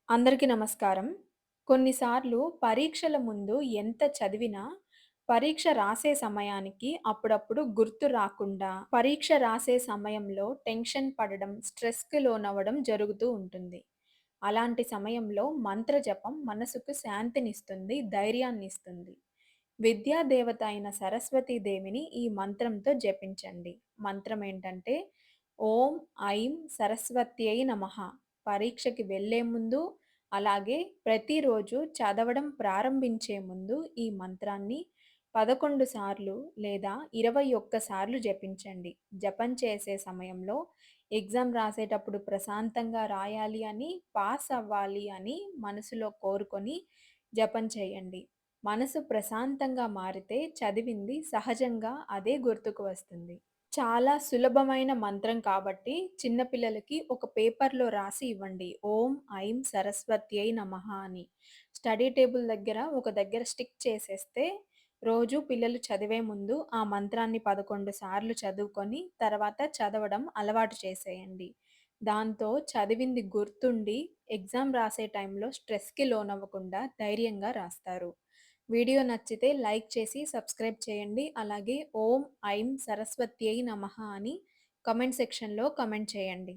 అందరికీ నమస్కారం. కొన్నిసార్లు పరీక్షల ముందు ఎంత చదివినా, పరీక్ష రాసే సమయానికి అప్పుడప్పుడు గుర్తు రాకుండా, పరీక్ష రాసే సమయంలో టెన్షన్ పడడం, స్ట్రెస్‌కి లోనవ్వడం జరుగుతూ ఉంటుంది. అలాంటి సమయంలో మంత్ర జపం మనసుకు శాంతినిస్తుంది, ధైర్యాన్నిస్తుంది. విద్యా దేవత అయిన సరస్వతీ దేవిని ఈ మంత్రంతో జపించండి. మంత్రం ఏంటంటే, ఓం ఐం సరస్వత్యై నమః. పరీక్షకి వెళ్ళే ముందు, అలాగే ప్రతిరోజు చదవడం ప్రారంభించే ముందు ఈ మంత్రాన్ని 11 సార్లు లేదా 21 సార్లు జపించండి. జపం చేసే సమయంలో ఎగ్జామ్ రాసేటప్పుడు ప్రశాంతంగా రాయాలి అని, పాస్ అవ్వాలి అని మనసులో కోరుకొని జపం చేయండి. మనసు ప్రశాంతంగా మారితే చదివింది సహజంగా అదే గుర్తుకు వస్తుంది. చాలా సులభమైన మంత్రం కాబట్టి చిన్న పిల్లలకి ఒక పేపర్‌లో రాసి ఇవ్వండి. ఓం ఐం సరస్వత్యై నమః అని. స్టడీ టేబుల్ దగ్గర ఒక దగ్గర స్టిక్ చేసేస్తే రోజు పిల్లలు చదివే ముందు ఆ మంత్రాన్ని 11 సార్లు చదువుకొని తర్వాత చదవడం అలవాటు చేసేయండి. దాంతో చదివింది గుర్తుండి ఎగ్జామ్ రాసే టైంలో స్ట్రెస్‌కి లోనవ్వకుండా ధైర్యంగా రాస్తారు. వీడియో నచ్చితే లైక్ చేసి సబ్స్క్రైబ్ చేయండి. అలాగే ఓం ఐం సరస్వత్యై నమః అని కామెంట్ సెక్షన్‌లో కామెంట్ చేయండి.